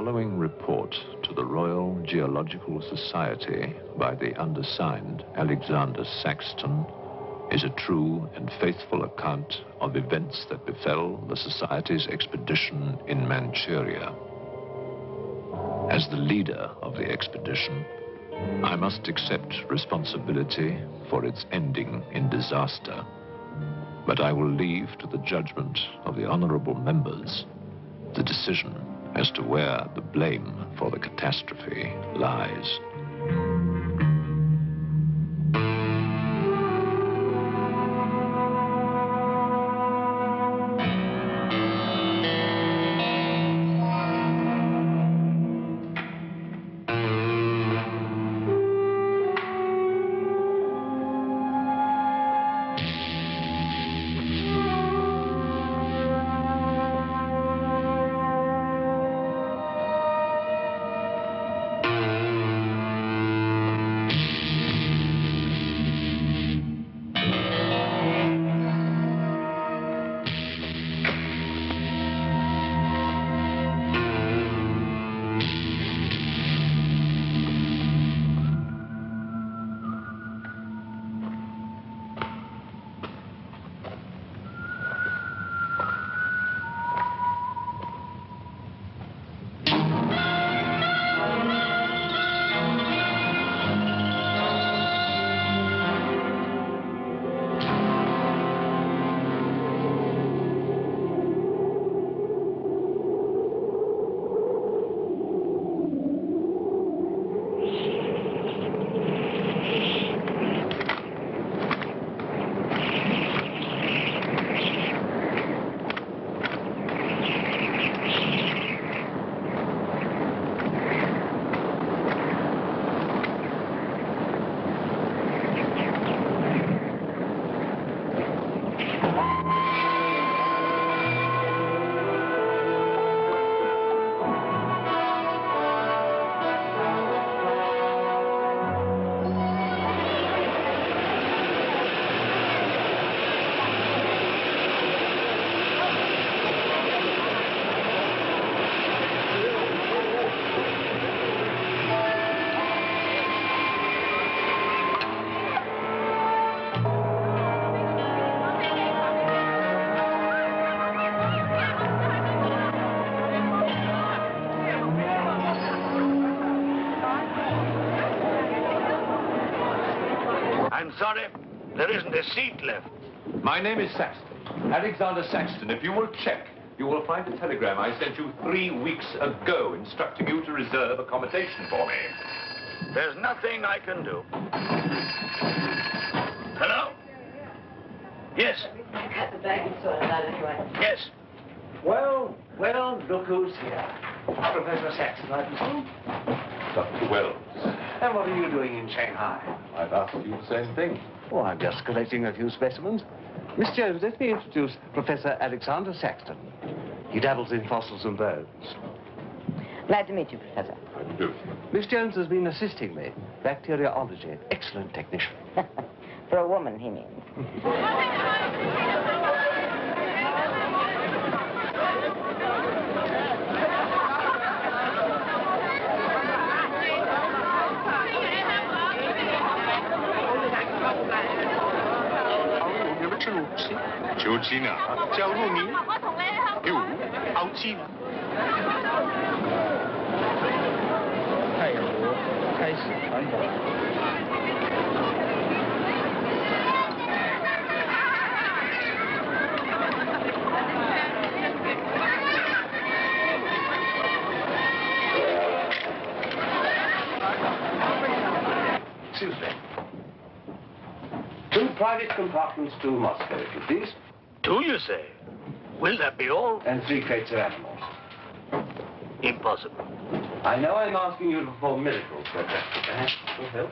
following report to the Royal Geological Society by the undersigned Alexander Saxton is a true and faithful account of events that befell the Society's expedition in Manchuria. As the leader of the expedition, I must accept responsibility for its ending in disaster, but I will leave to the judgment of the honorable members the decision as to where the blame for the catastrophe lies. I'm sorry, there isn't a seat left. My name is Saxton, Alexander Saxton. If you will check, you will find a telegram I sent you 3 weeks ago instructing you to reserve accommodation for me. There's nothing I can do. Hello? Yes. I cut the bag and sorted out anyway. Yes. Well, look who's here. Professor Saxton, I presume? Dr. Wells. And what are you doing in Shanghai? I've asked you the same thing. Oh, I'm just collecting a few specimens. Miss Jones, let me introduce Professor Alexander Saxton. He dabbles in fossils and bones. Glad to meet you, Professor. How do you do? Miss Jones has been assisting me. Bacteriology. Excellent technician. For a woman, he means. Excuse me. 2 private compartments to Moscow, if you please. 2, you say? Will that be all? And 3 crates of animals. Impossible. I know I'm asking you to perform miracles, but perhaps it will help.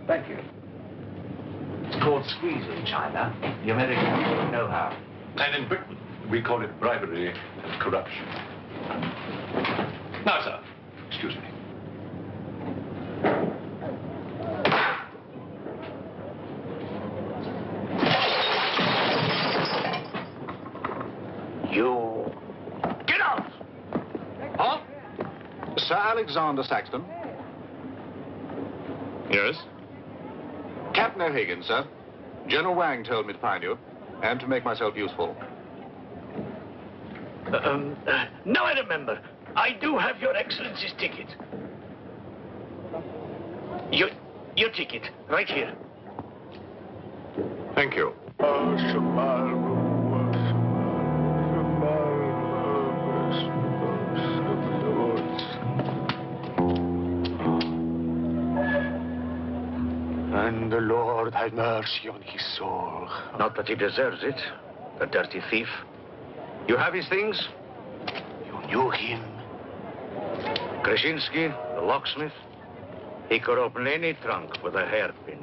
Thank you. It's called squeeze in China. The Americans know how. And in Britain, we call it bribery and corruption. Now, sir, excuse me. You... Get out! Huh? Sir Alexander Saxton? Yes? Captain O'Higgins, sir. General Wang told me to find you, and to make myself useful. Now I remember. I do have your Excellency's ticket. Your ticket, right here. Thank you. And the Lord have mercy on his soul. Not that he deserves it, the dirty thief. You have his things? You knew him? Krasinski, the locksmith, he could open any trunk with a hairpin.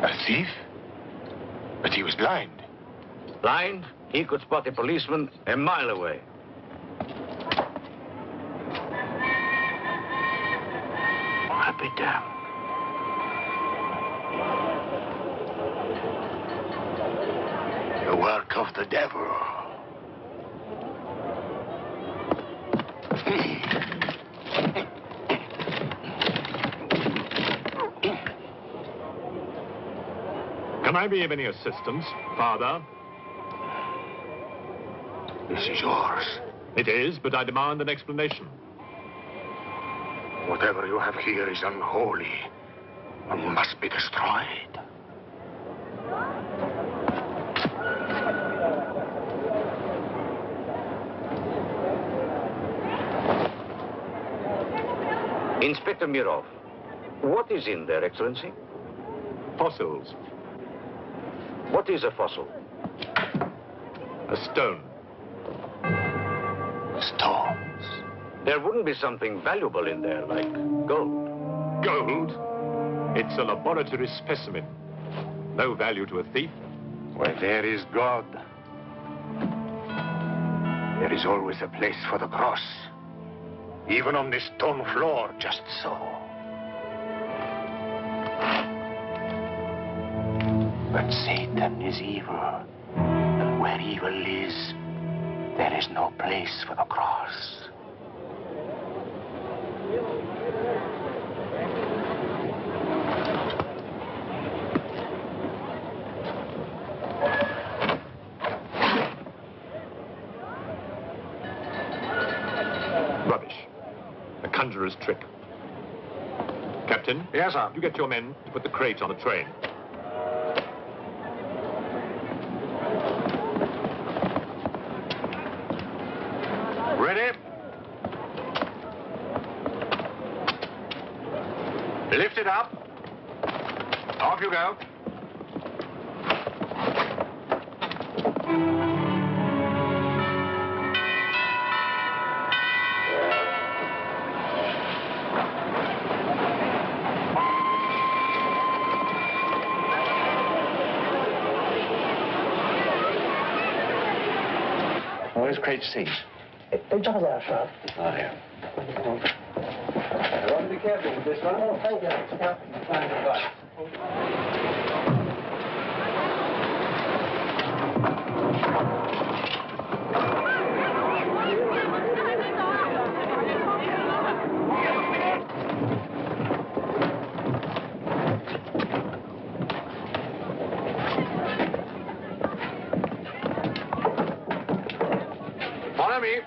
A thief? But he was blind. Blind, he could spot a policeman a mile away. I'll be damned. The work of the devil. Can I be of any assistance, Father? This is yours. It is, but I demand an explanation. Whatever you have here is unholy and must be destroyed. Inspector Mirov, what is in there, Excellency? Fossils. What is a fossil? A stone. Stones. There wouldn't be something valuable in there, like gold. Gold? It's a laboratory specimen. No value to a thief. Where there is God, there is always a place for the cross. Even on this stone floor, just so. But Satan is evil. And where evil is, there is no place for the cross. Rubbish. A conjurer's trick. Captain? Yes, sir. You get your men to put the crate on a train. Ready? Lift it up. Off you go. Where's crate C? 正在上。 Oh, here. Be careful with this one. Oh, thank you. Follow me.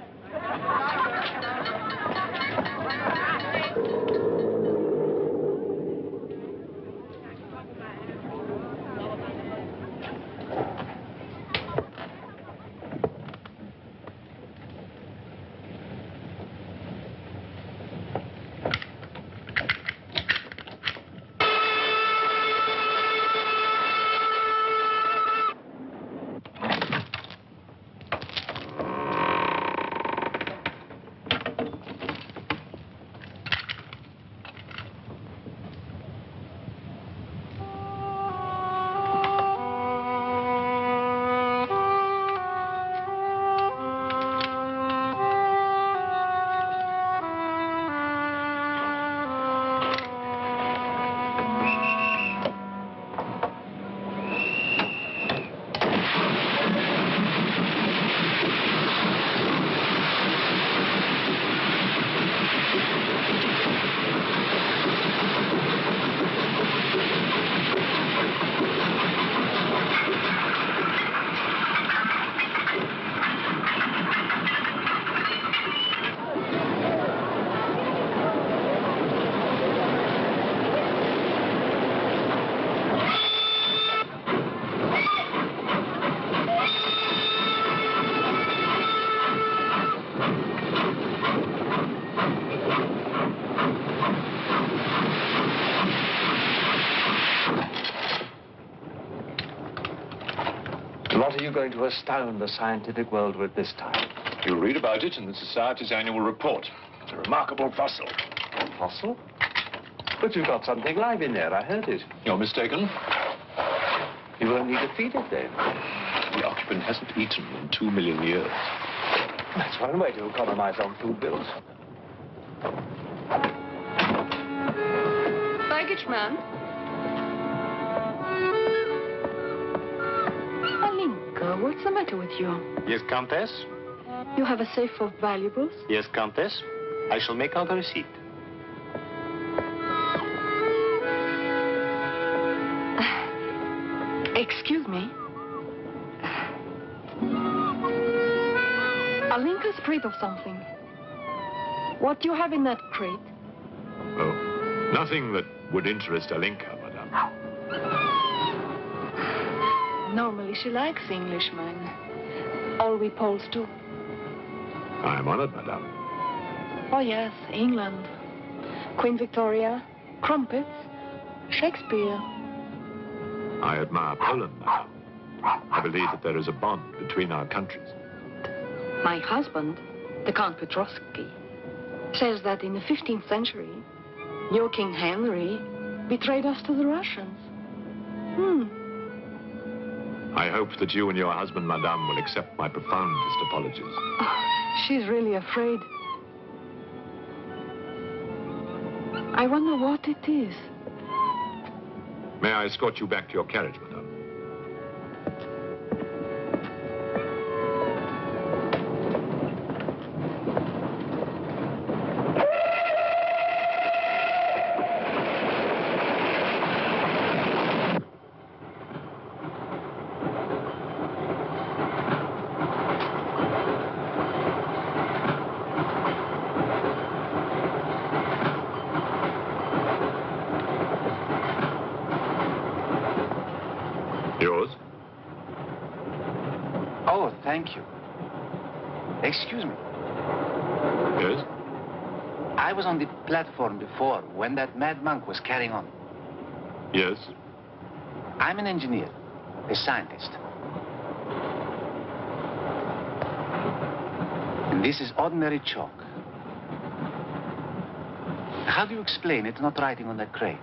going to astound the scientific world with this time? You'll read about it in the Society's annual report. It's a remarkable fossil. Fossil? But you've got something live in there, I heard it. You're mistaken. You won't need to feed it then. The occupant hasn't eaten in 2 million years. That's one way to economize on food bills. Baggage man. Alinka, what's the matter with you? Yes, Countess? You have a safe of valuables? Yes, Countess. I shall make out a receipt. Excuse me. Alinka's afraid of something. What do you have in that crate? Oh, nothing that would interest Alinka, madame. Normally she likes Englishmen. All we Poles do. I am honored, madame. Oh, yes, England. Queen Victoria, crumpets, Shakespeare. I admire Poland, madame. I believe that there is a bond between our countries. My husband, the Count Petrovsky, says that in the 15th century, your King Henry betrayed us to the Russians. I hope that you and your husband, madame, will accept my profoundest apologies. Oh, she's really afraid. I wonder what it is. May I escort you back to your carriage, madame? Yours? Oh, thank you. Excuse me. Yes? I was on the platform before when that mad monk was carrying on. Yes? I'm an engineer, a scientist. And this is ordinary chalk. How do you explain it not writing on that crate?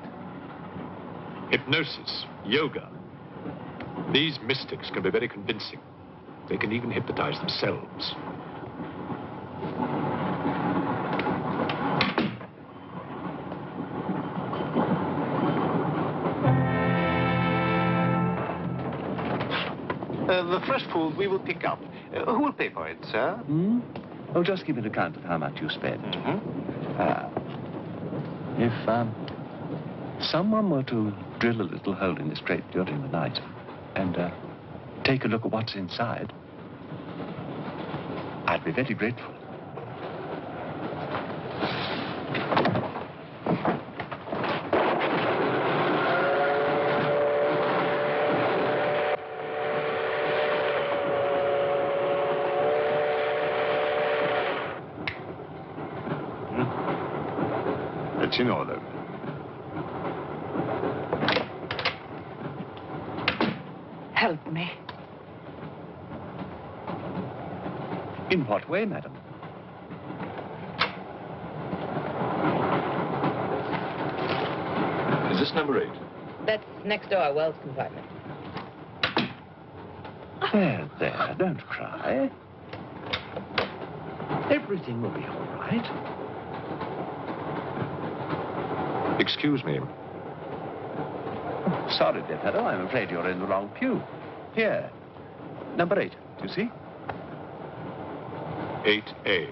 Hypnosis, yoga. These mystics can be very convincing. They can even hypnotize themselves. The fresh food we will pick up. Who will pay for it, sir? Oh, just keep an account of how much you spend. If someone were to drill a little hole in this crate during the night and take a look at what's inside, I'd be very grateful. It's in order. Help me. In what way, madam? Is this number 8? That's next to our Wells compartment. There, don't cry. Everything will be all right. Excuse me. Sorry, dear fellow, I'm afraid you're in the wrong pew. Here, number 8, do you see? 8A,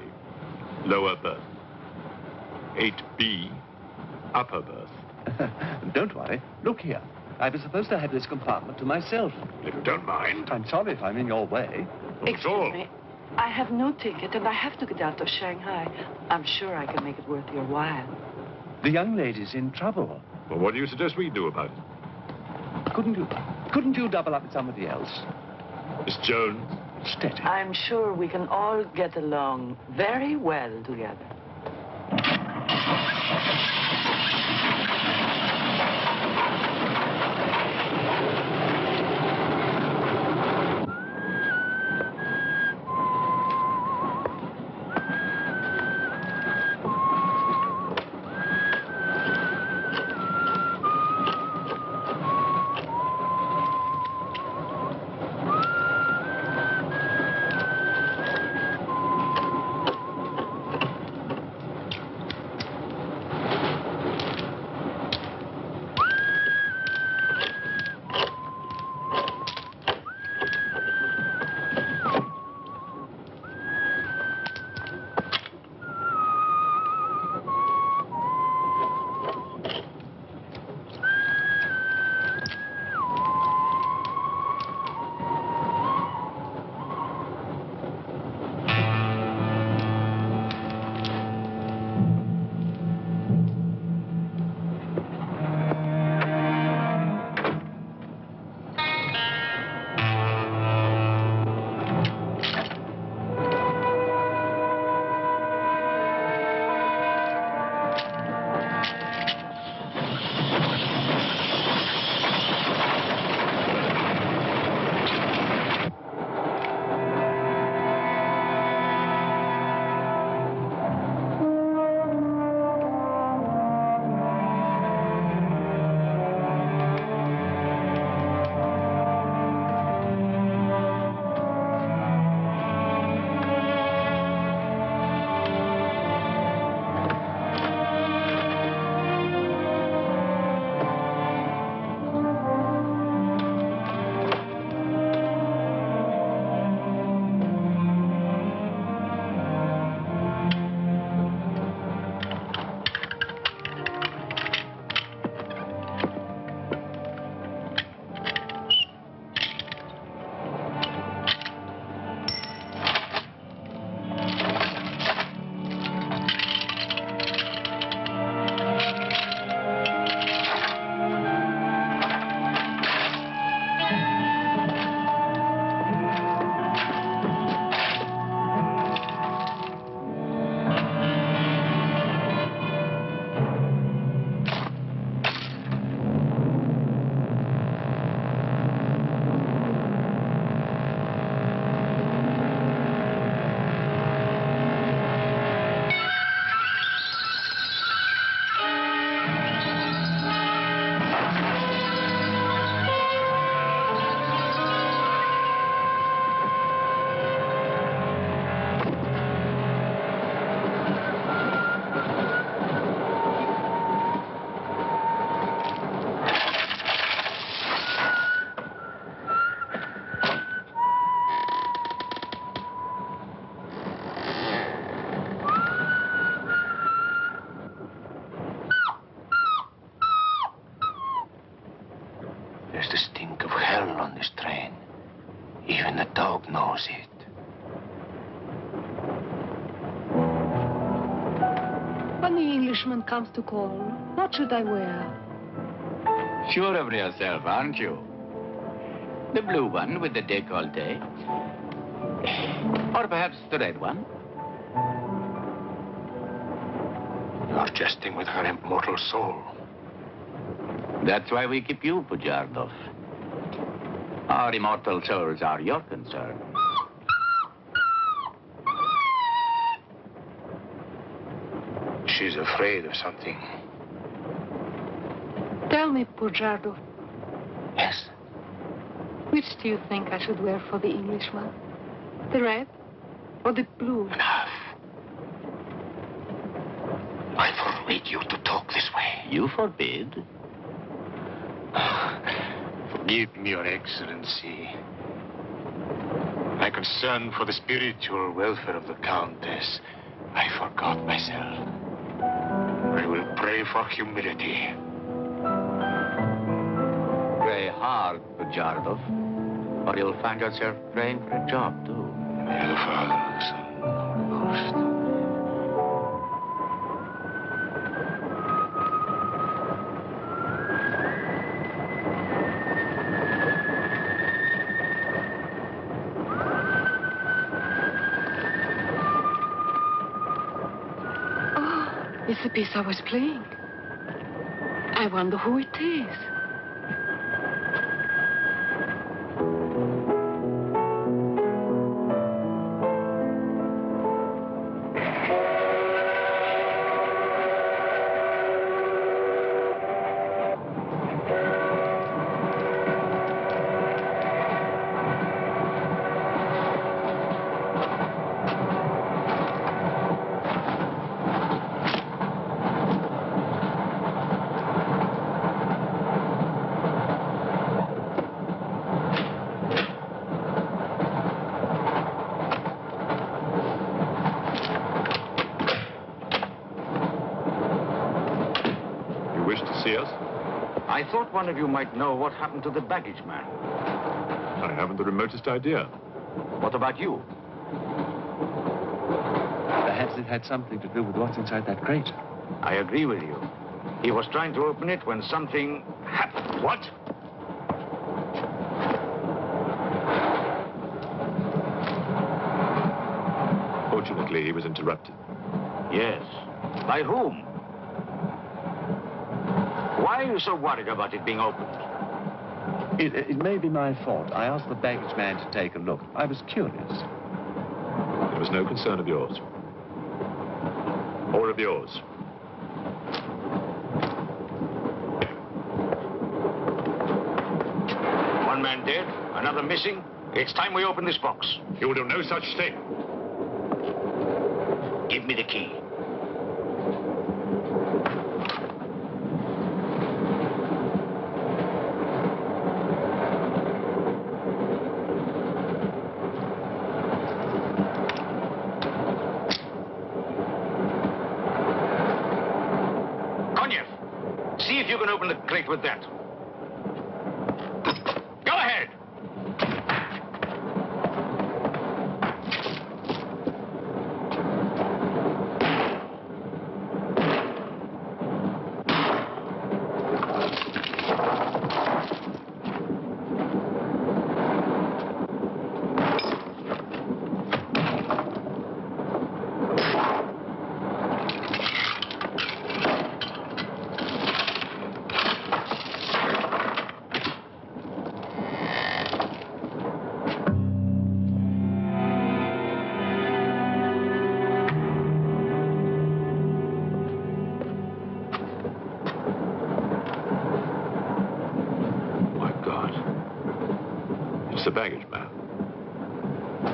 lower berth. 8B, upper berth. Don't worry. Look here. I was supposed to have this compartment to myself. If you don't mind. I'm sorry if I'm in your way. Excuse me. I have no ticket and I have to get out of Shanghai. I'm sure I can make it worth your while. The young lady's in trouble. Well, what do you suggest we do about it? Couldn't you double up with somebody else? Miss Jones? Steady. I'm sure we can all get along very well together. Even the dog knows it. When the Englishman comes to call, what should I wear? Sure of yourself, aren't you? The blue one with the décolleté. Or perhaps the red one. You're jesting with her immortal soul. That's why we keep you, Pujardov. Our immortal souls are your concern. She's afraid of something. Tell me, Pujardov, Yes. which do you think I should wear for the Englishman? The red or the blue? Enough. I forbid you to talk this way. You forbid? Forgive me, Your Excellency. My concern for the spiritual welfare of the Countess, I forgot myself. I will pray for humility. Pray hard, Pujardov, or you'll find yourself praying for a job, too. In the name of the Father, Son, and Holy Ghost. It's the piece I was playing. I wonder who it is. I thought one of you might know what happened to the baggage man. I haven't the remotest idea. What about you? Perhaps it had something to do with what's inside that crate. I agree with you. He was trying to open it when something happened. What? Fortunately, he was interrupted. Yes. By whom? Why are you so worried about it being opened? It may be my fault. I asked the baggage man to take a look. I was curious. It was no concern of yours. Or of yours. One man dead, another missing. It's time we open this box. You will do no such thing. Give me the key. See if you can open the crate with that. Go ahead. The baggage man.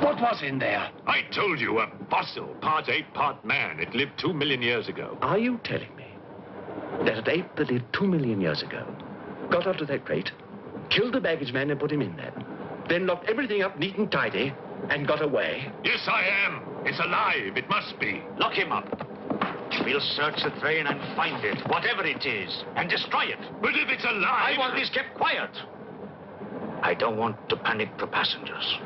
What was in there? I told you, a fossil, part ape, part man. It lived 2 million years ago. Are you telling me that an ape that lived 2 million years ago got onto that crate, killed the baggage man and put him in there, then locked everything up neat and tidy and got away? Yes, I am. It's alive. It must be. Lock him up. We'll search the train and find it, whatever it is, and destroy it. But if it's alive... I want this kept quiet. I don't want to panic the passengers.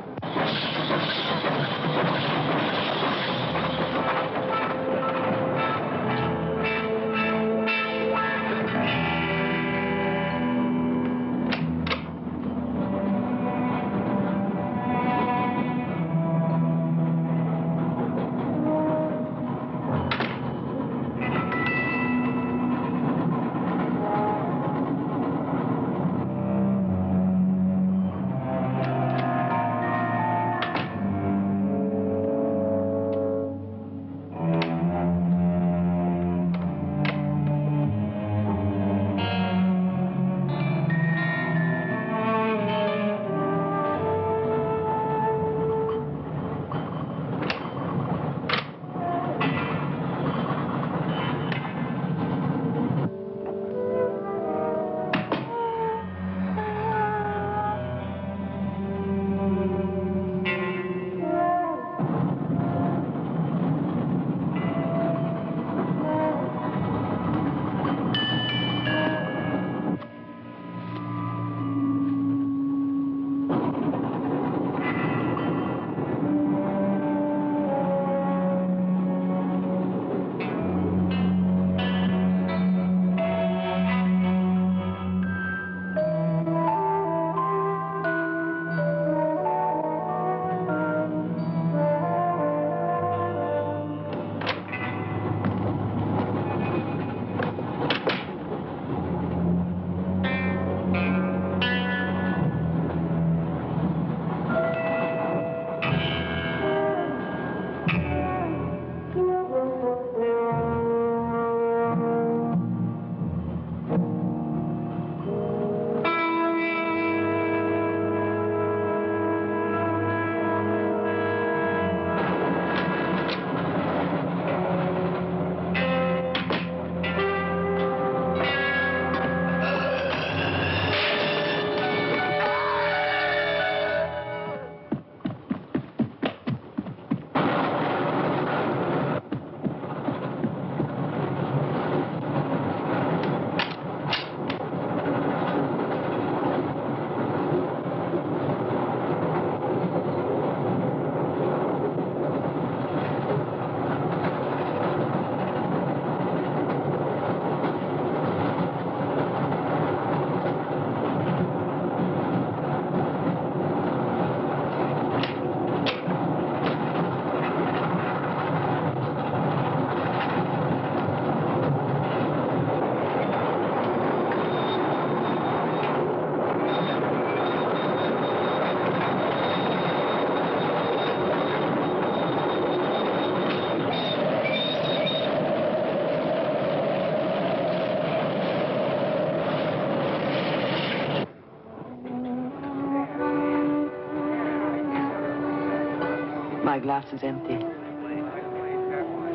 My glass is empty.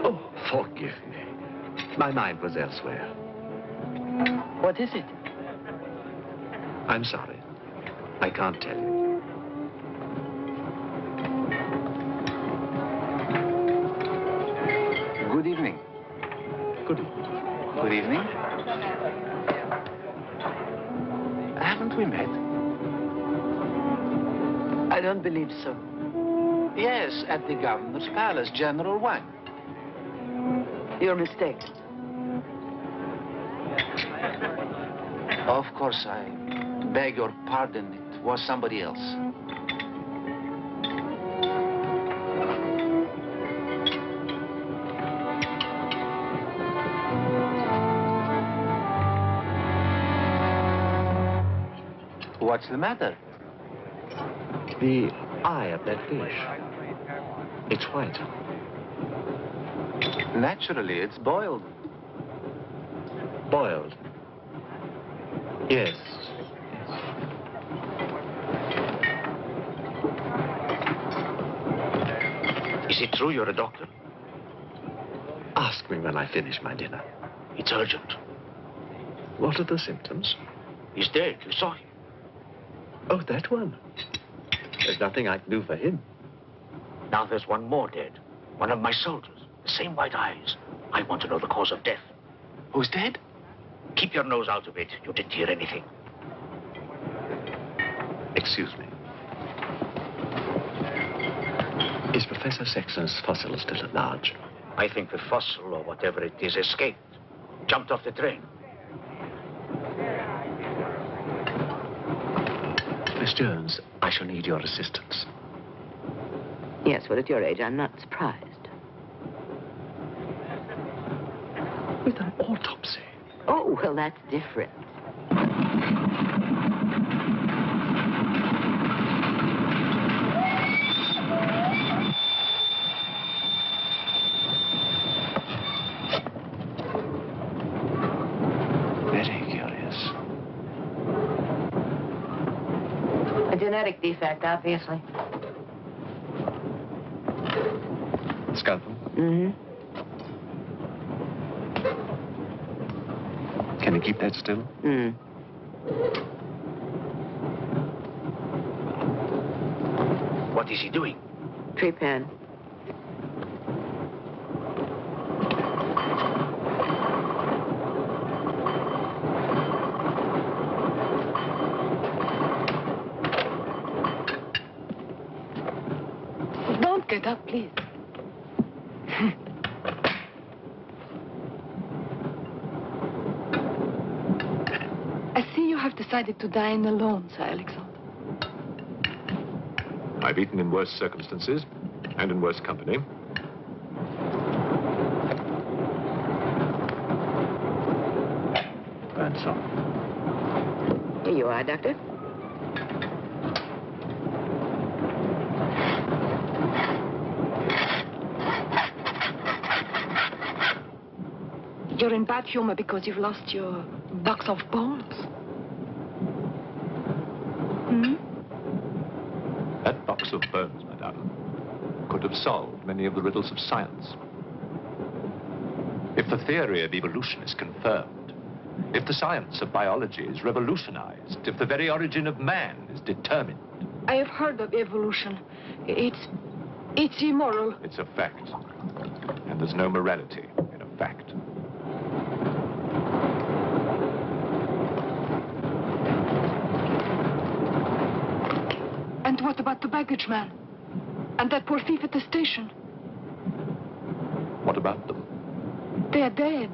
Oh, forgive me. My mind was elsewhere. What is it? I'm sorry. I can't tell you. Good evening. Good evening. Good evening. Haven't we met? I don't believe so. Yes, at the governor's palace, General Wang. You're mistaken. Of course, I beg your pardon. It was somebody else. What's the matter? The eye of that fish. It's white. Naturally, it's boiled. Boiled. Yes. Is it true you're a doctor? Ask me when I finish my dinner. It's urgent. What are the symptoms? He's dead. You saw him. Oh, that one. There's nothing I can do for him. Now there's one more dead. One of my soldiers. The same white eyes. I want to know the cause of death. Who's dead? Keep your nose out of it. You didn't hear anything. It's Excuse me. Is Professor Sexton's fossil still at large? I think the fossil, or whatever it is, escaped. Jumped off the train. Miss Jones, I shall need your assistance. Yes, well, at your age, I'm not surprised. With an autopsy? Oh, well, that's different. Very curious. A genetic defect, obviously. Scalpel? Mm-hmm. Can you keep that still? What is he doing? Trepan. Don't get up, please. I see you have decided to dine alone, Sir Alexander. I've eaten in worse circumstances and in worse company. Burnsall. Here you are, Doctor. You're in bad humor because you've lost your box of bones. That box of bones, madame, could have solved many of the riddles of science. If the theory of evolution is confirmed, if the science of biology is revolutionized, if the very origin of man is determined. I have heard of evolution. It's immoral. It's a fact. And there's no morality in a fact. And what about the baggage man? And that poor thief at the station? What about them? They're dead.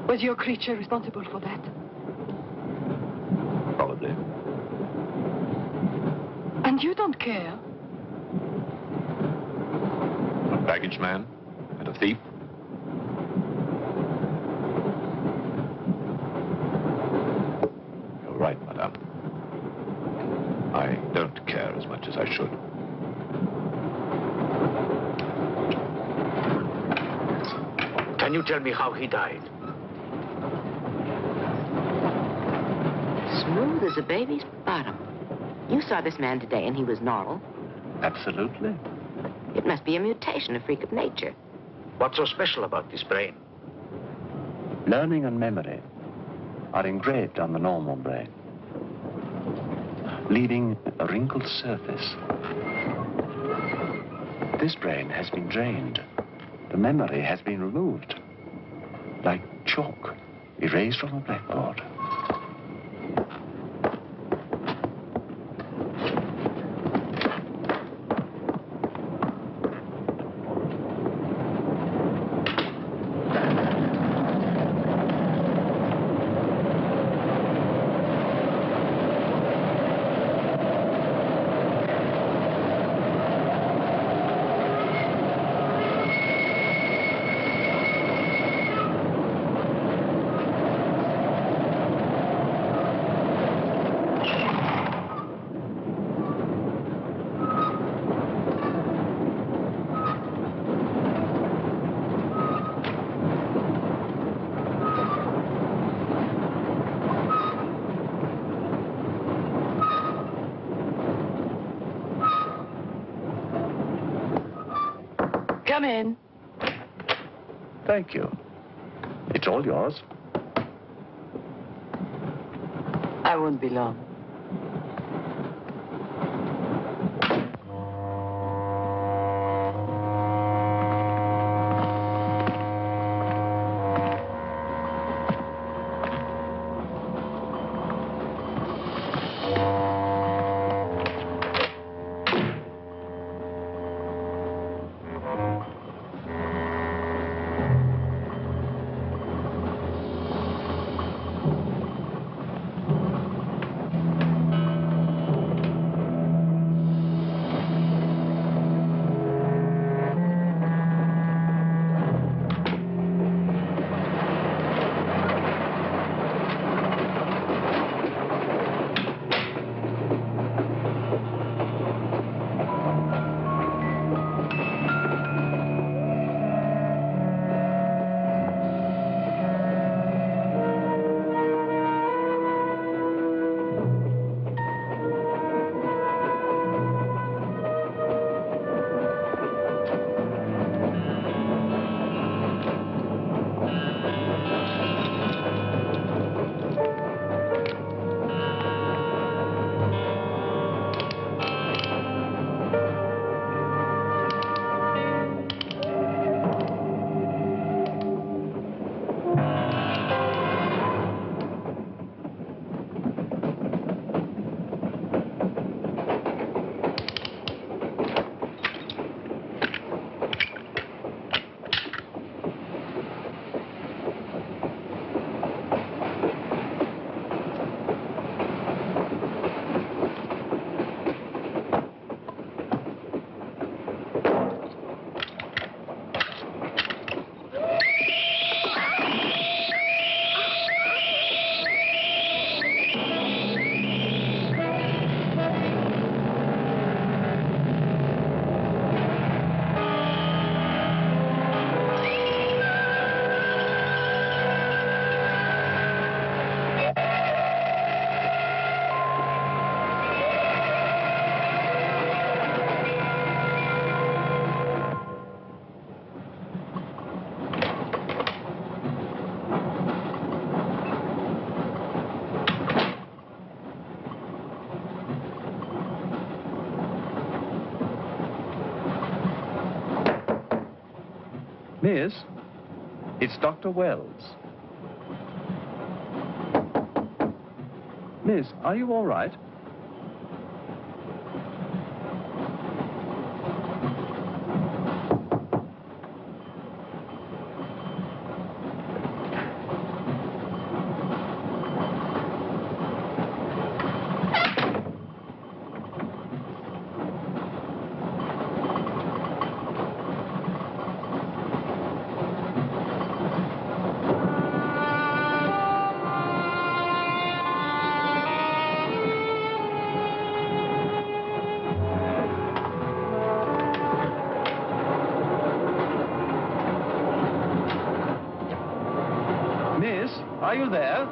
Was your creature responsible for that? Probably. And you don't care? A baggage man and a thief? You're right, madame. I don't care as much as I should. Can you tell me how he died? Smooth as a baby's bottom. You saw this man today and he was normal. Absolutely. It must be a mutation, a freak of nature. What's so special about this brain? Learning and memory are engraved on the normal brain, leaving a wrinkled surface. This brain has been drained. The memory has been removed, like chalk erased from a blackboard. Come in. Thank you. It's all yours. I won't be long. Miss, it's Dr. Wells. Miss, are you all right? Miss, are you there?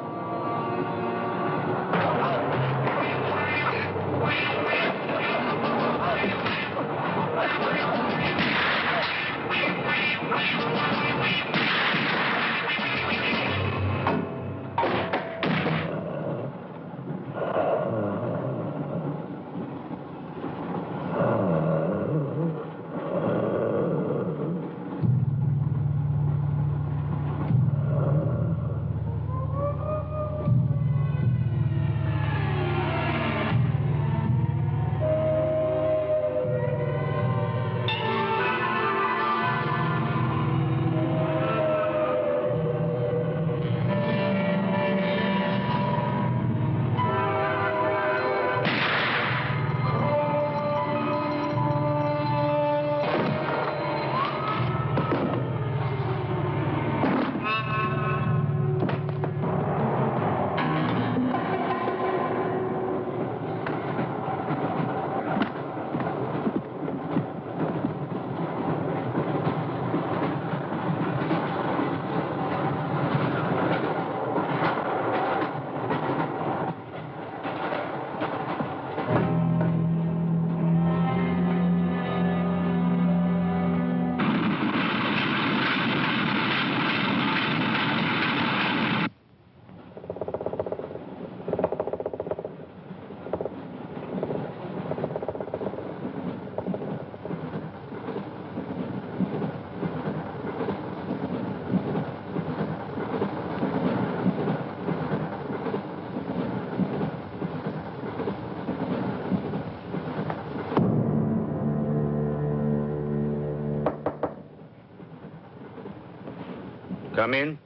Come in.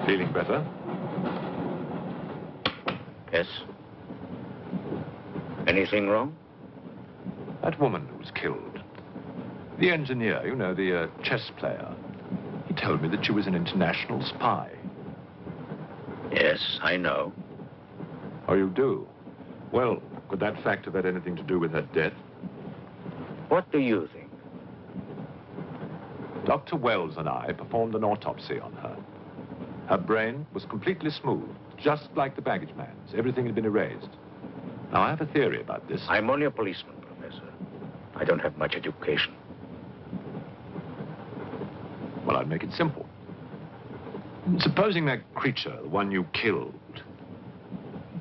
Feeling better? Yes. Anything wrong? That woman who was killed. The engineer, you know, the chess player. He told me that she was an international spy. Yes, I know. Oh, you do? Well, could that fact have had anything to do with her death? What do you think? Dr. Wells and I performed an autopsy on her. Her brain was completely smooth, just like the baggage man's. Everything had been erased. Now, I have a theory about this. I'm only a policeman, Professor. I don't have much education. Well, I'd make it simple. Supposing that creature, the one you killed,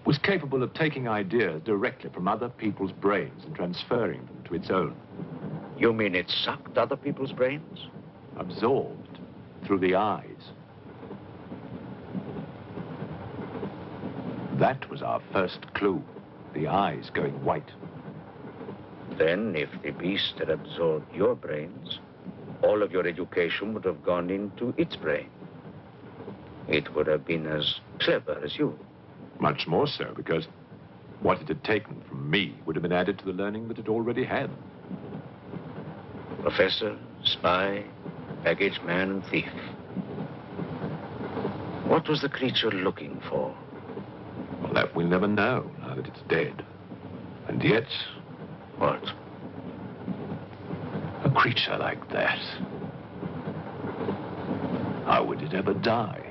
was capable of taking ideas directly from other people's brains and transferring them to its own. You mean it sucked other people's brains? Absorbed through the eyes. That was our first clue. The eyes going white. Then, if the beast had absorbed your brains, all of your education would have gone into its brain. It would have been as clever as you. Much more so, because what it had taken from me would have been added to the learning that it already had. Professor, spy, baggage man, and thief. What was the creature looking for? Well, that we'll never know, now that it's dead. And yet... What? A creature like that. How would it ever die?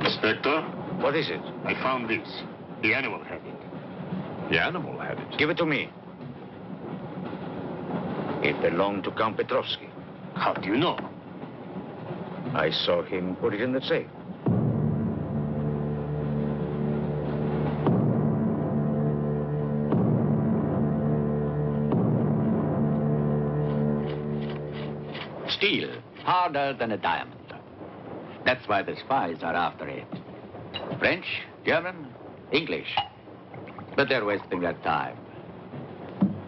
Inspector? What is it? I found this. The animal had it. The animal had it. Give it to me. It belonged to Count Petrovsky. How do you know? I saw him put it in the safe. Steel, harder than a diamond. That's why the spies are after it. French, German, English. But they're wasting their time.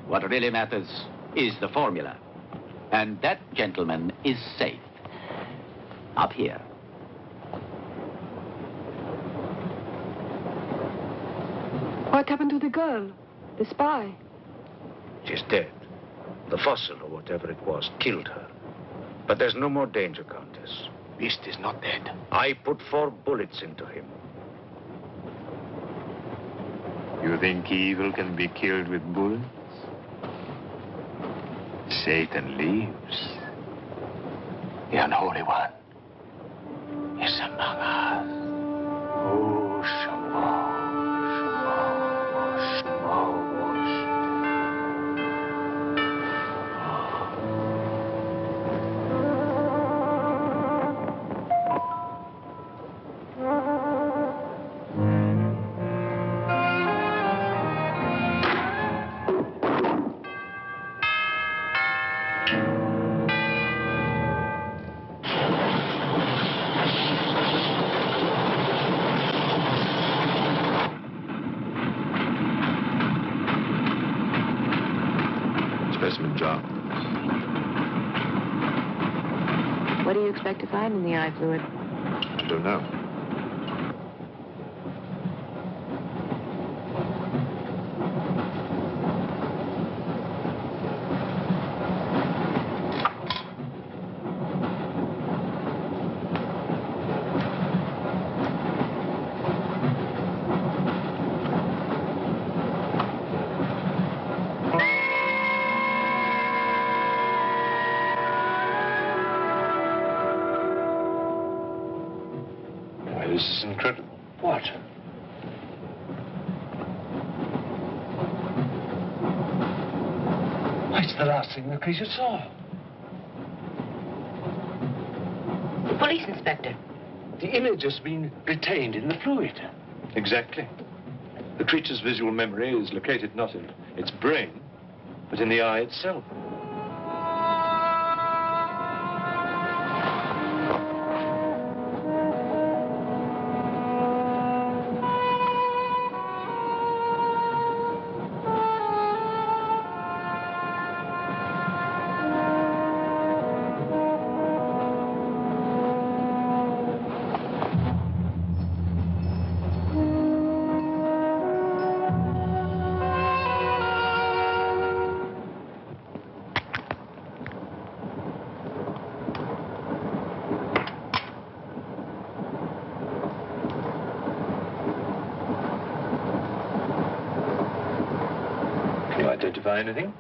What really matters is the formula. And that, gentleman, is safe. Up here. What happened to the girl? The spy? She's dead. The fossil, or whatever it was, killed her. But there's no more danger, Countess. Beast is not dead. I put 4 bullets into him. You think evil can be killed with bullets? Satan lives. The unholy one is among us. Oh, Shamo, Shamo, Shamo. Specimen jar. What do you expect to find in the eye fluid? I don't know. This is incredible. What? It's the last thing the creature saw. The police inspector. The image has been retained in the fluid. Exactly. The creature's visual memory is located not in its brain, but in the eye itself. Identify anything?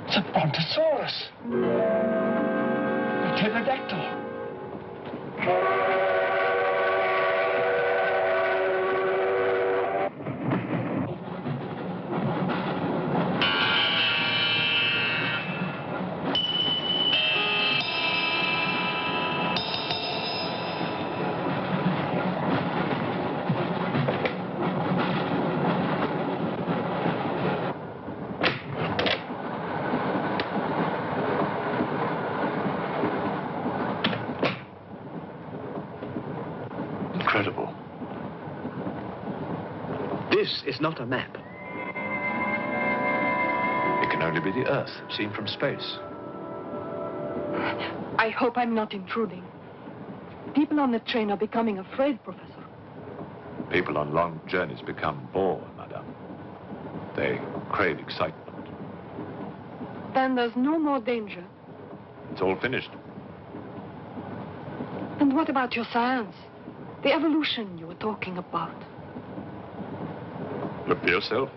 It's a brontosaurus. A pterodactyl. Incredible. This is not a map. It can only be the Earth, seen from space. I hope I'm not intruding. People on the train are becoming afraid, Professor. People on long journeys become bored, Madame. They crave excitement. Then there's no more danger. It's all finished. And what about your science? The evolution you were talking about. Look for yourself.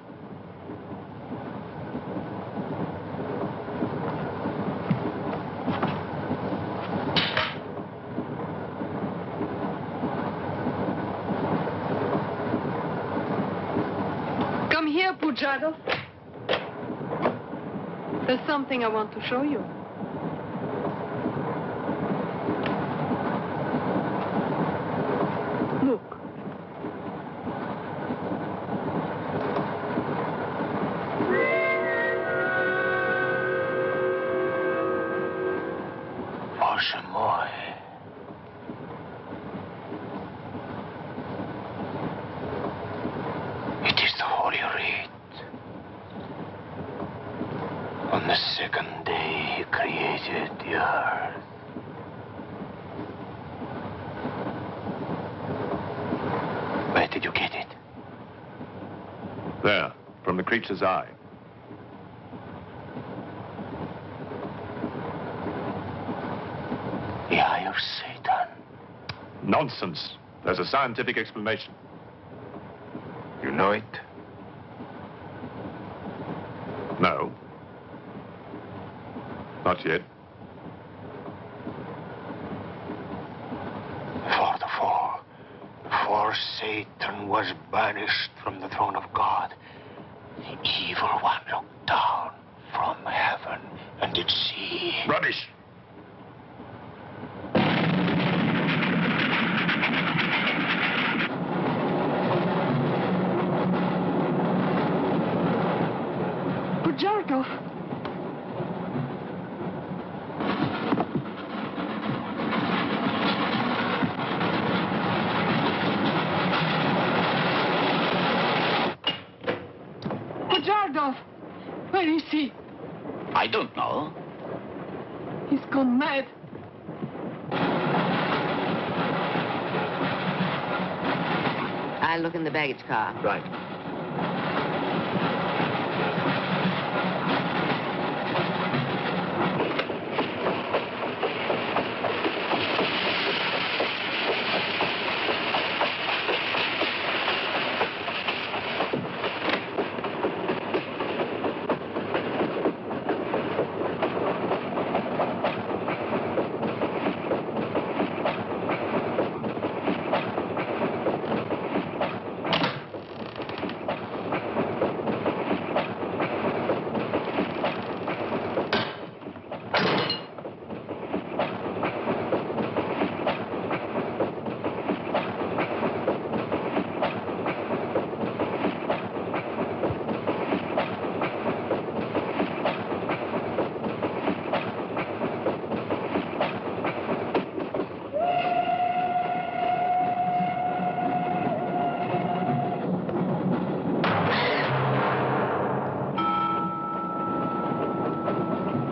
Come here, Pujado. There's something I want to show you. Look. Bоже мой. It is the Holy Rite. On the second day, he created the earth. Where did you get it? There, from the creature's eye. The eye of Satan. Nonsense. There's a scientific explanation. You know it? No. Not yet. For the fall, before Satan was banished from the throne of God, the evil one looked down from heaven and did see... Rubbish! Jarkov. Bojardov! Where is he? I don't know. He's gone mad. I'll look in the baggage car. Right.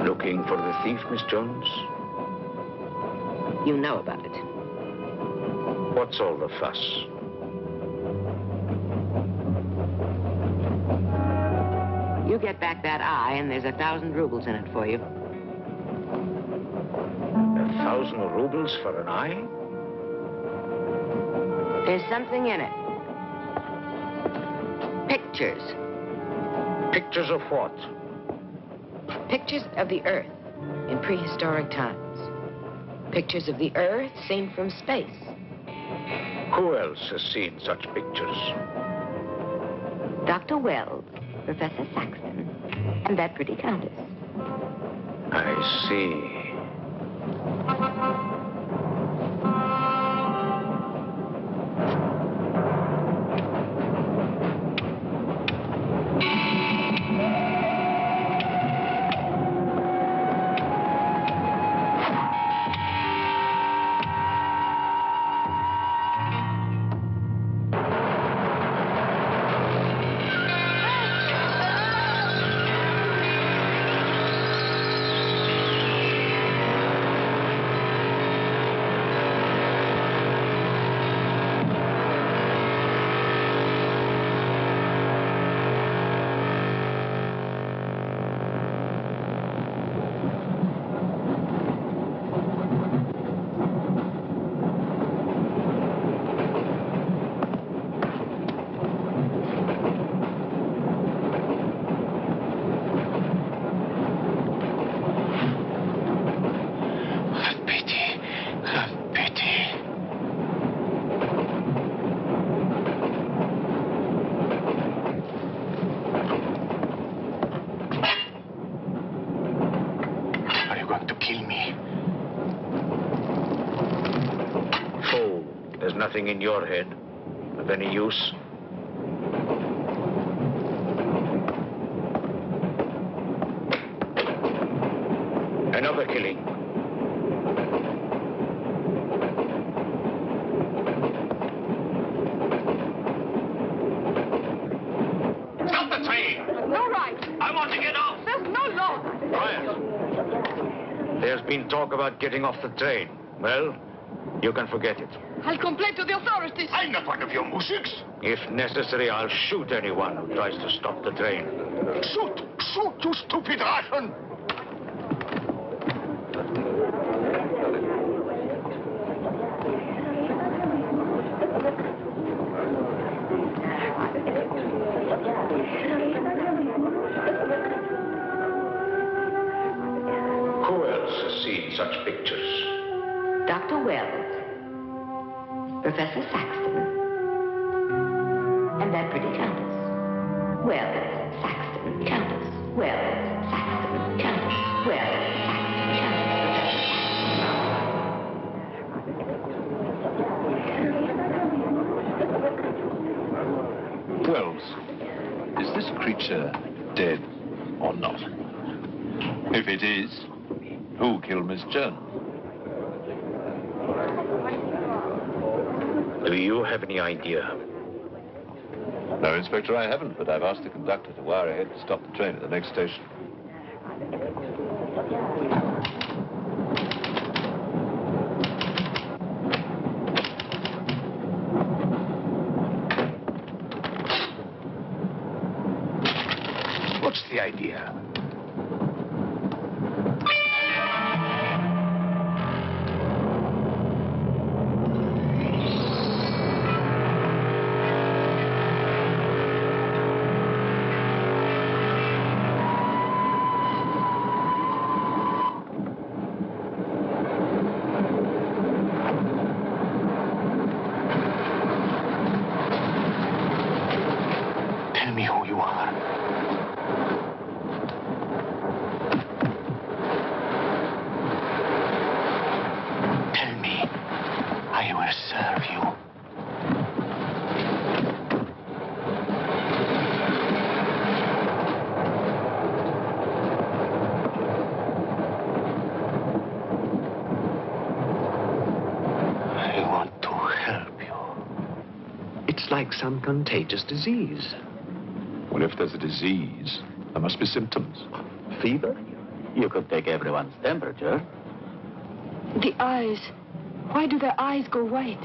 Looking for the thief, Miss Jones? You know about it. What's all the fuss? You get back that eye, and there's 1,000 rubles in it for you. 1,000 rubles for an eye? There's something in it. Pictures. Pictures of what? Pictures of the Earth in prehistoric times. Pictures of the Earth seen from space. Who else has seen such pictures? Dr. Wells, Professor Saxon, and that pretty countess. I see. Nothing in your head of any use? Another killing. There's been talk about getting off the train. Well, you can forget it. I'll complain to the authorities. I'm not one of your musics. If necessary, I'll shoot anyone who tries to stop the train. Shoot! Shoot, you stupid Russian! Who else has seen such pictures? Dr. Wells, Professor Saxton, and that pretty countess. Wells, Saxton, countess. Wells, Saxton, countess. Wells, Saxton, countess. Wells, is this creature dead or not? If it is, who killed Miss Jones? Do you have any idea? No, Inspector, I haven't, but I've asked the conductor to wire ahead to stop the train at the next station. What's the idea? Tell me who you are. Tell me. I will serve you. I want to help you. It's like some contagious disease. Well, if there's a disease, there must be symptoms. Fever? You could take everyone's temperature. The eyes. Why do their eyes go white?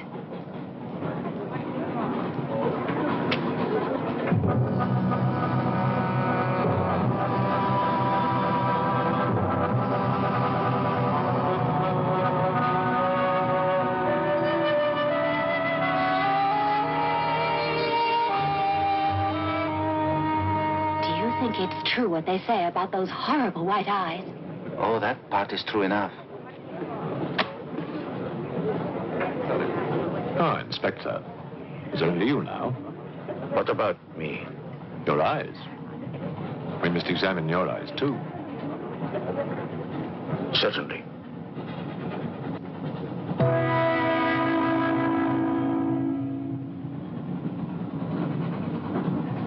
It's true what they say about those horrible white eyes. Oh, that part is true enough. Ah, Inspector. It's only you now. What about me? Your eyes. We must examine your eyes, too. Certainly.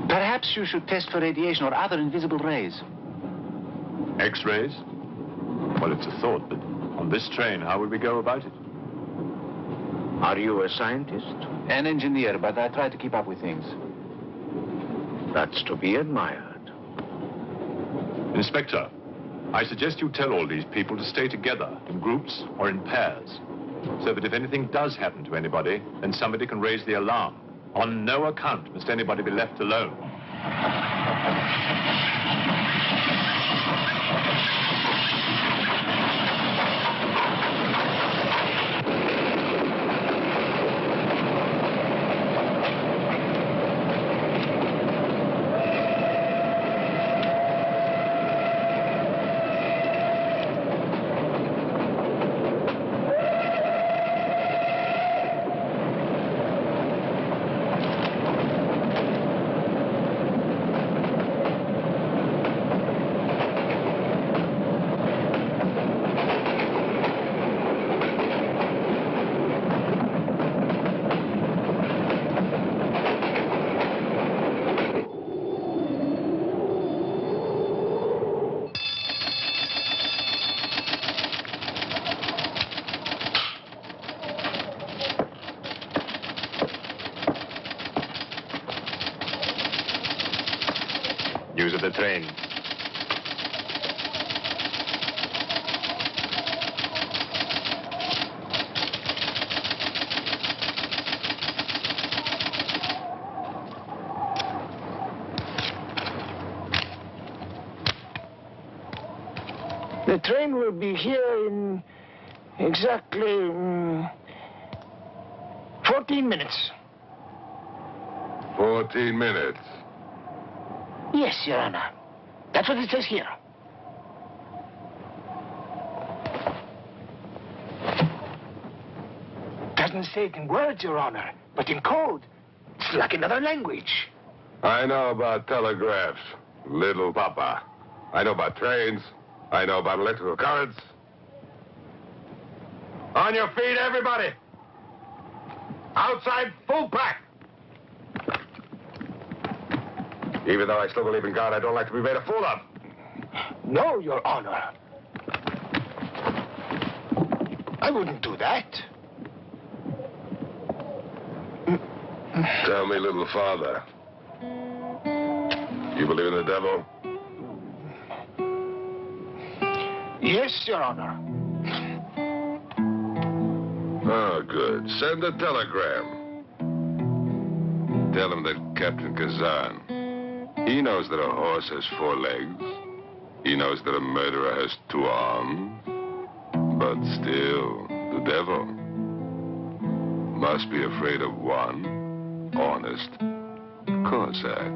Perhaps you should test for radiation or other invisible rays. X-rays? Well, it's a thought, but on this train, how would we go about it? Are you a scientist? An engineer, but I try to keep up with things. That's to be admired. Inspector, I suggest you tell all these people to stay together, in groups or in pairs, so that if anything does happen to anybody, then somebody can raise the alarm. On no account must anybody be left alone. News of the train. The train will be here in exactly 14 minutes. 14 minutes? Yes, Your Honor. That's what it says here. Doesn't say it in words, Your Honor, but in code. It's like another language. I know about telegraphs, little papa. I know about trains. I know about electrical currents. On your feet, everybody. Outside, full pack. Even though I still believe in God, I don't like to be made a fool of. No, Your Honor. I wouldn't do that. Tell me, little father. You believe in the devil? Yes, Your Honor. Oh, good. Send a telegram. Tell him that Captain Kazan, he knows that a horse has 4 legs. He knows that a murderer has 2 arms. But still, the devil must be afraid of one honest Cossack,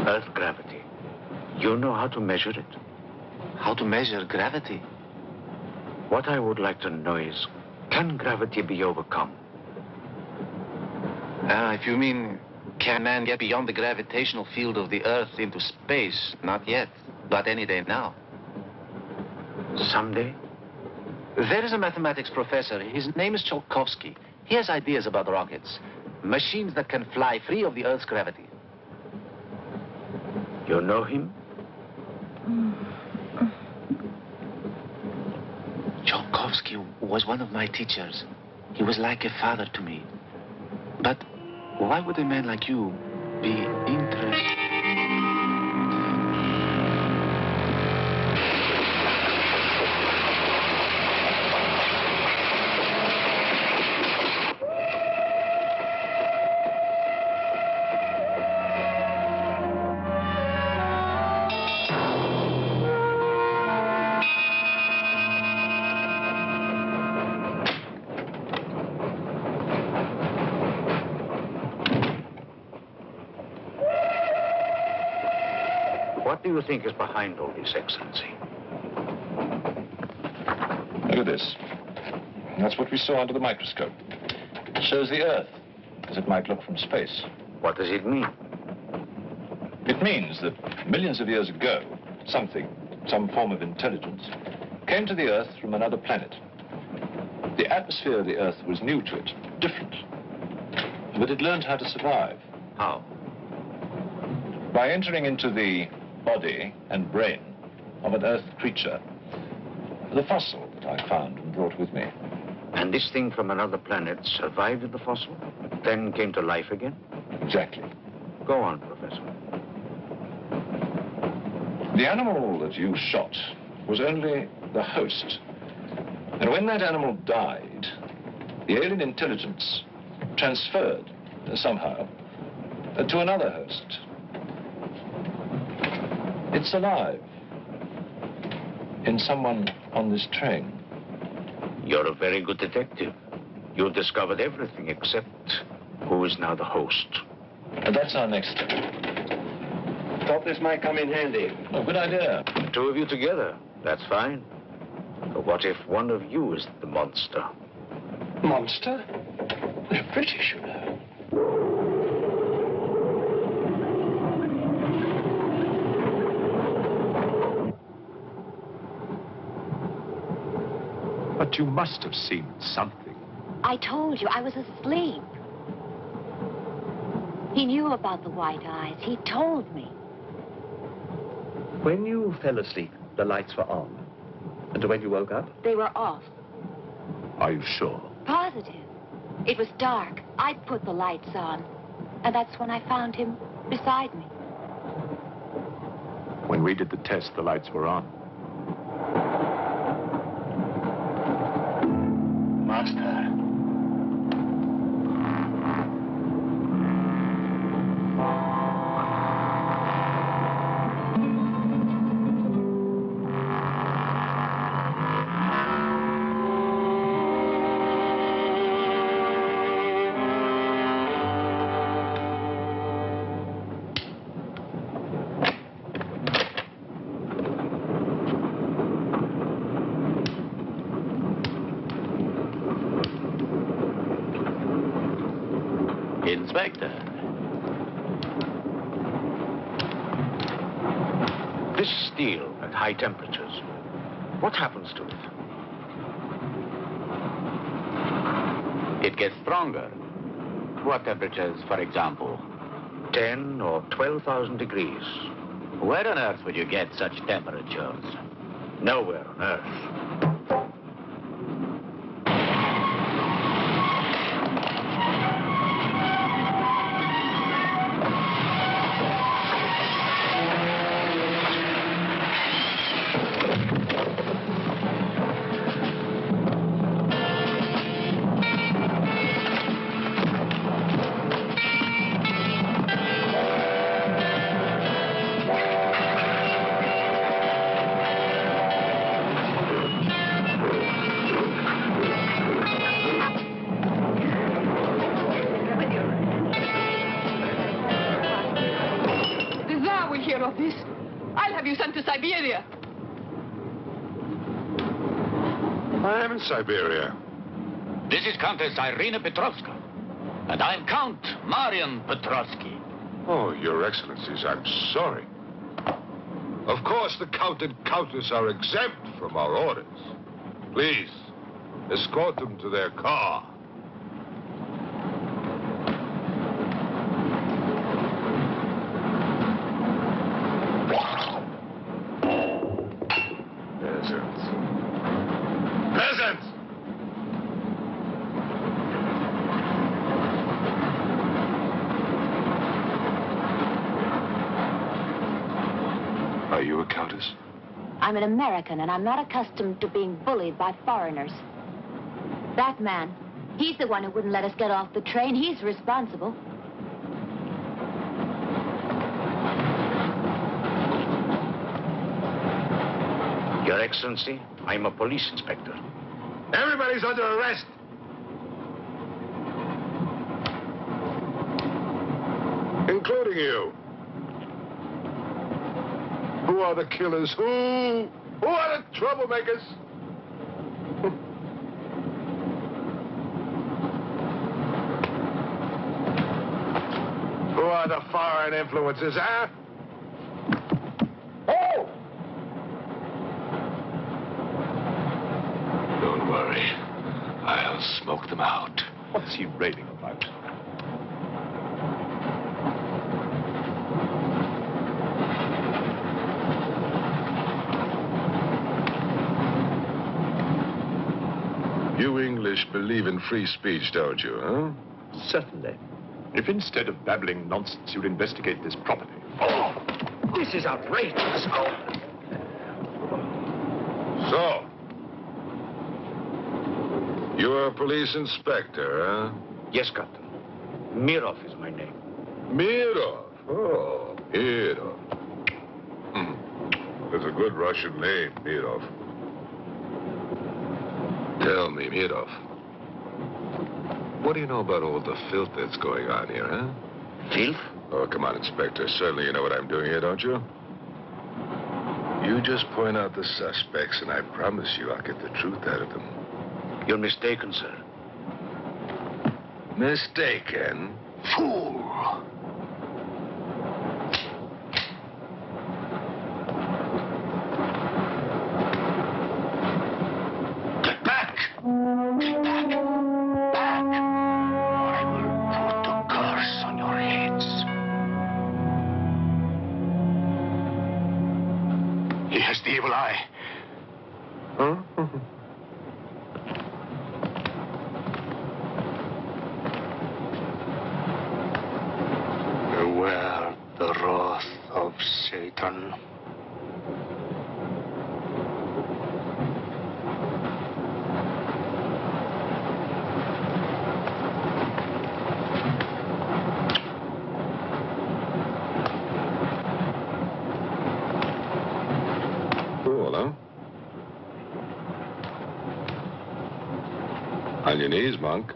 Earth gravity. You know how to measure it? How to measure gravity? What I would like to know is, can gravity be overcome? If you mean, can man get beyond the gravitational field of the Earth into space? Not yet, but any day now. Someday? There is a mathematics professor. His name is Tsiolkovsky. He has ideas about rockets. Machines that can fly free of the Earth's gravity. You know him? Tsiolkovsky was one of my teachers. He was like a father to me. But why would a man like you be interested? What do you think is behind all this, Excellency? Look at this. That's what we saw under the microscope. It shows the Earth as it might look from space. What does it mean? It means that millions of years ago, something, some form of intelligence, came to the Earth from another planet. The atmosphere of the Earth was new to it, different. But it learned how to survive. How? By entering into the body and brain of an Earth creature, the fossil that I found and brought with me. And this thing from another planet survived in the fossil, then came to life again? Exactly. Go on, Professor. The animal that you shot was only the host. And when that animal died, the alien intelligence transferred somehow to another host. It's alive in someone on this train. You're a very good detective. You discovered everything except who is now the host. And that's our next step. Thought this might come in handy. Oh, good idea. 2 of you together. That's fine. But what if one of you is the monster? Monster? They're British, you know. But you must have seen something. I told you, I was asleep. He knew about the white eyes. He told me. When you fell asleep, the lights were on. And when you woke up? They were off. Are you sure? Positive. It was dark. I put the lights on. And that's when I found him beside me. When we did the test, the lights were on. Master. Inspector. This steel at high temperatures, what happens to it? It gets stronger. What temperatures, for example? 10 or 12,000 degrees. Where on earth would you get such temperatures? Nowhere on earth. Of this, I'll have you sent to Siberia. I am in Siberia. This is Countess Irina Petrovska, and I'm Count Marian Petrovsky. Oh, Your Excellencies, I'm sorry. Of course, the Count and Countess are exempt from our orders. Please, escort them to their car. Peasants! Are you a countess? I'm an American, and I'm not accustomed to being bullied by foreigners. That man, he's the one who wouldn't let us get off the train. He's responsible. Your Excellency, I'm a police inspector. Everybody's under arrest. Including you. Who are the killers? Who are the troublemakers? Who are the foreign influences, huh? Oh! Don't worry. I'll smoke them out. What's he raving about? You English believe in free speech, don't you, huh? Certainly. If instead of babbling nonsense, you'd investigate this properly. Oh! This is outrageous. Oh. So, you're a police inspector, huh? Yes, Captain. Mirov is my name. Mirov? Oh, Mirov. That's a good Russian name, Mirov. Tell me, Mirov, what do you know about all the filth that's going on here, huh? Filth? Oh, come on, Inspector. Certainly you know what I'm doing here, don't you? You just point out the suspects, and I promise you I'll get the truth out of them. You're mistaken, sir. Mistaken? Fool! Get back! Get back! Back! Or I will put a curse on your heads. He has the evil eye. Huh? patron. Cool, huh? On your knees, monk.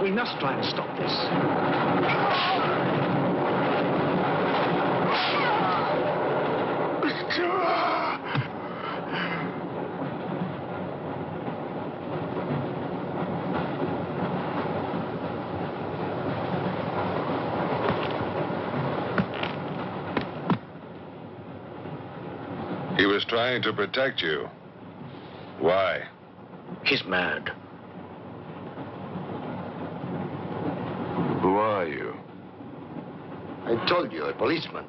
We must try and stop this. He was trying to protect you. Why? He's mad. Who are you? I told you, a policeman.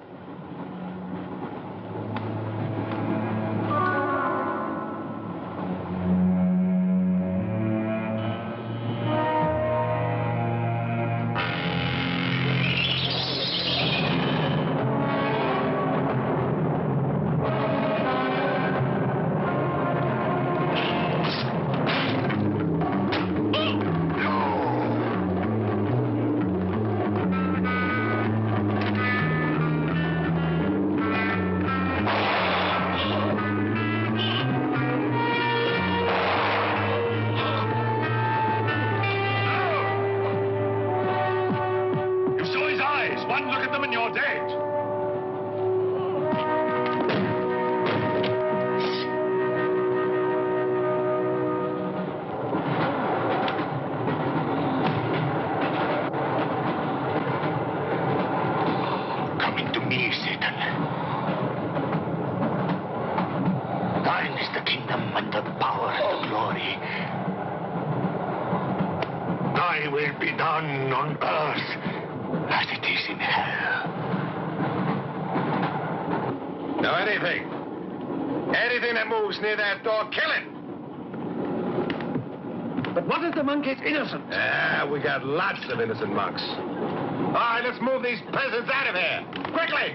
Anything that moves near that door, kill it! But what if the monk is innocent? We got lots of innocent monks. All right, let's move these peasants out of here. Quickly!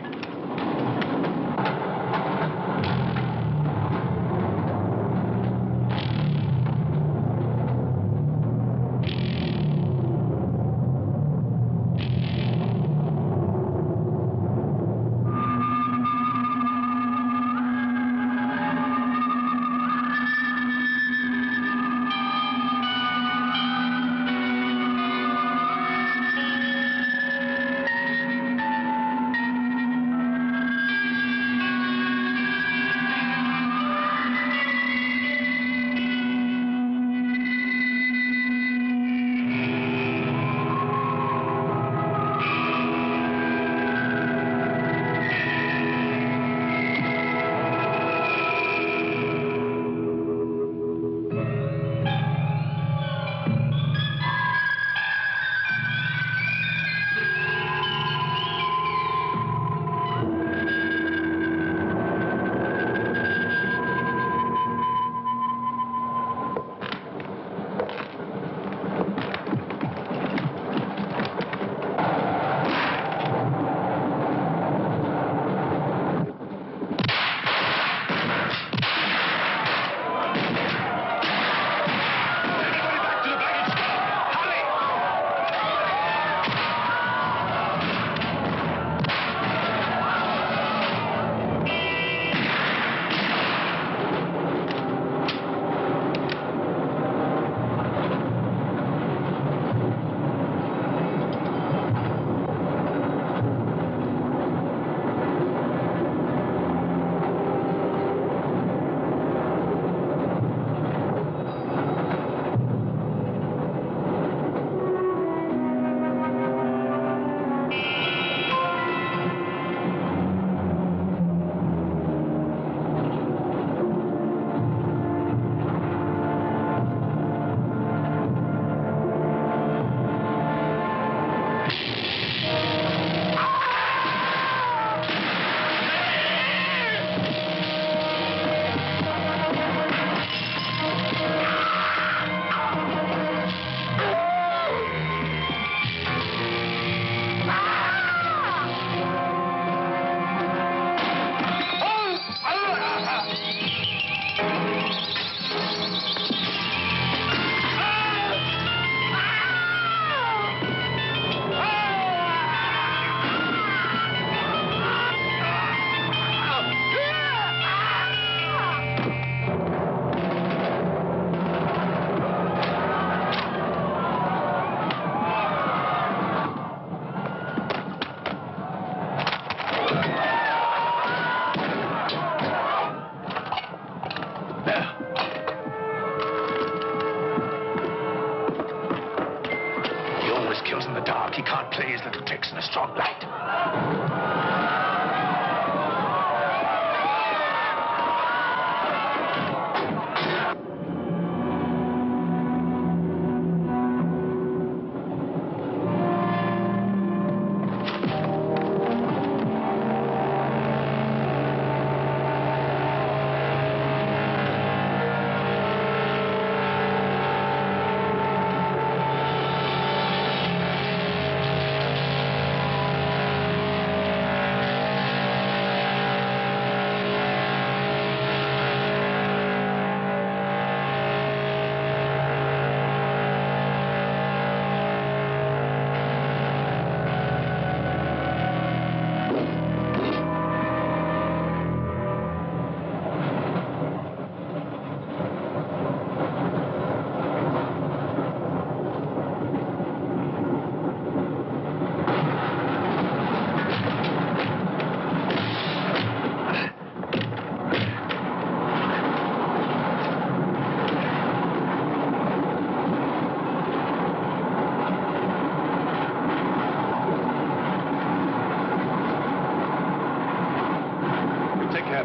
best kills in the dark. He can't play his little tricks in a strong light.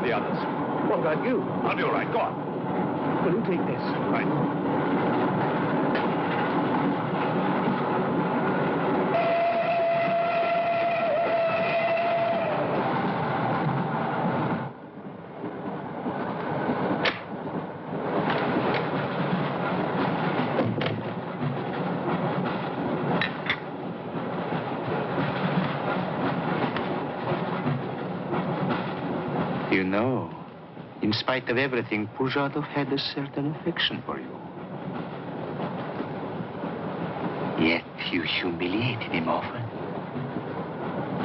The others. What about you? I'll be all right. Go on. Will you take this? Right. You know, in spite of everything, Pujadov had a certain affection for you. Yet you humiliated him often,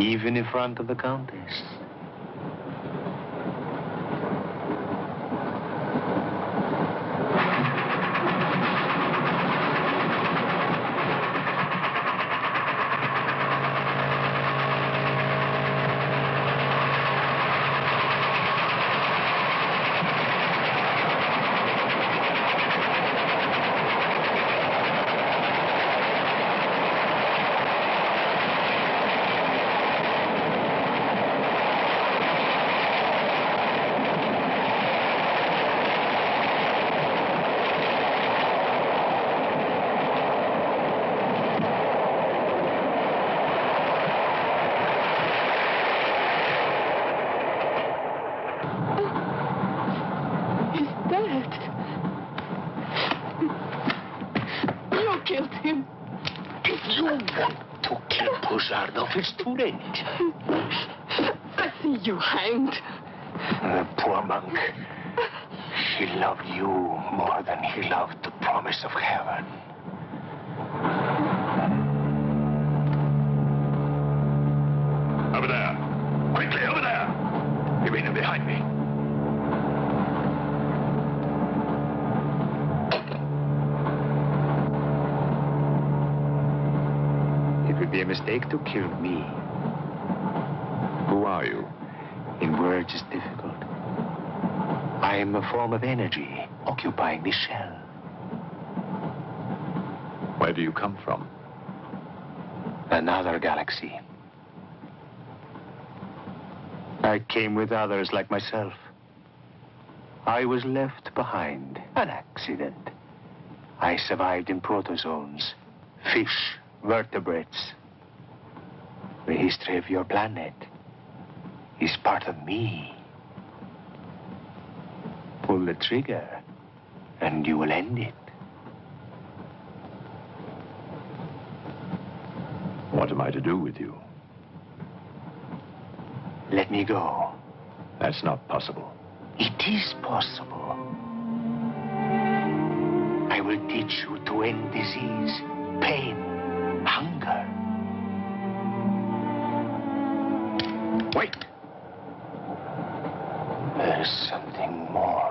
even in front of the Countess. It's too late. I see you hanged. The poor monk. He loved you more than he loved the promise of heaven. Over there. Quickly, over there. You mean him behind me? It would be a mistake to kill me. Who are you? In words, it's difficult. I am a form of energy occupying this shell. Where do you come from? Another galaxy. I came with others like myself. I was left behind. An accident. I survived in protozoans, fish, vertebrates. The history of your planet is part of me. Pull the trigger, and you will end it. What am I to do with you? Let me go. That's not possible. It is possible. I will teach you to end disease, pain, hunger. Wait. There is something more.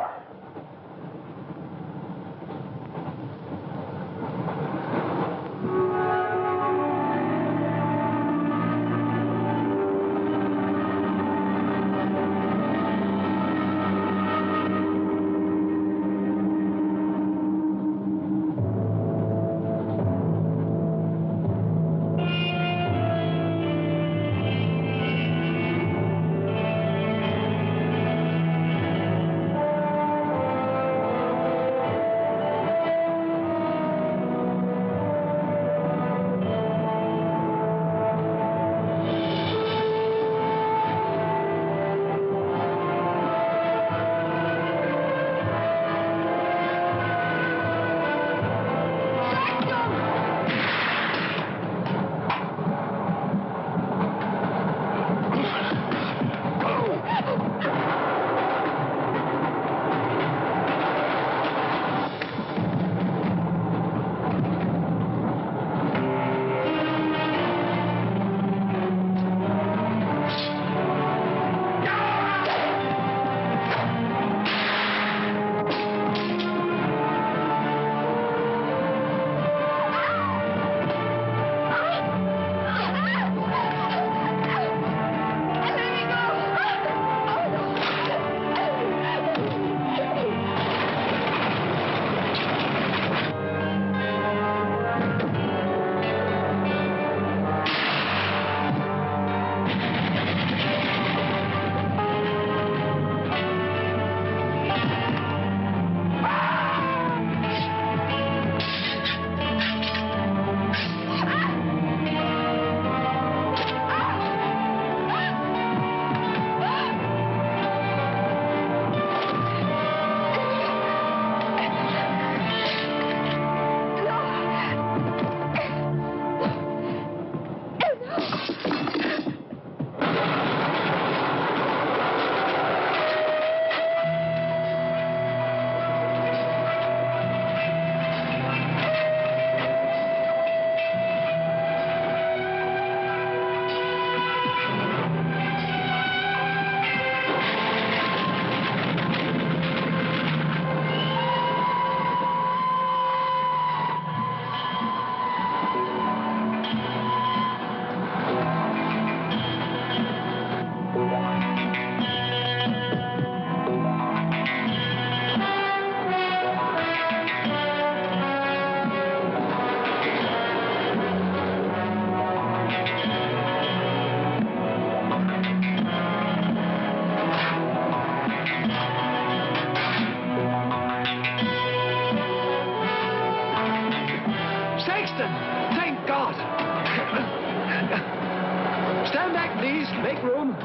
stateroom.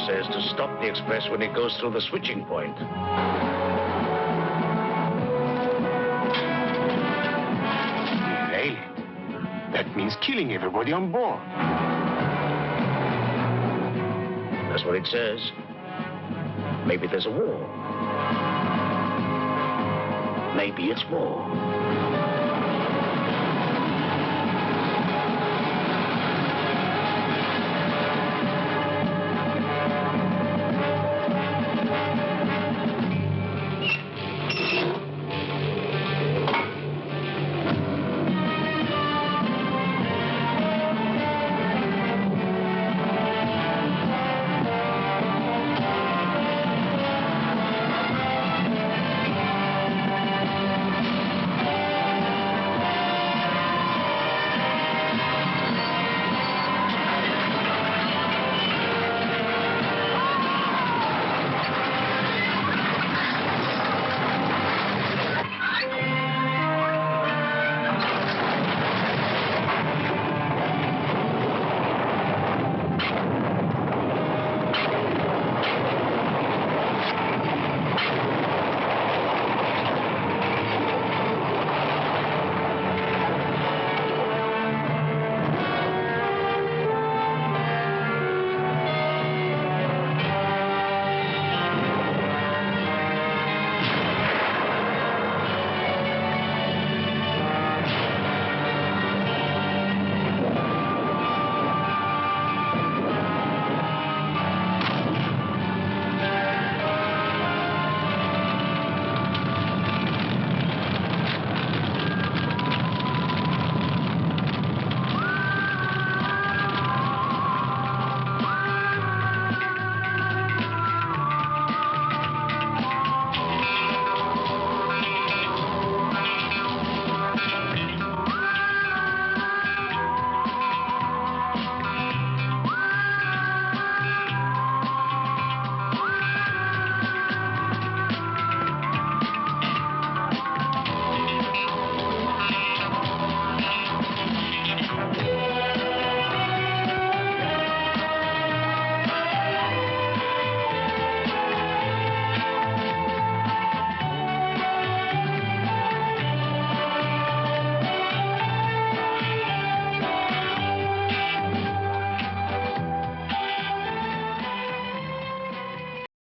Says to stop the express when it goes through the switching point. Nail it. That means killing everybody on board. That's what it says. Maybe there's a war. Maybe it's war.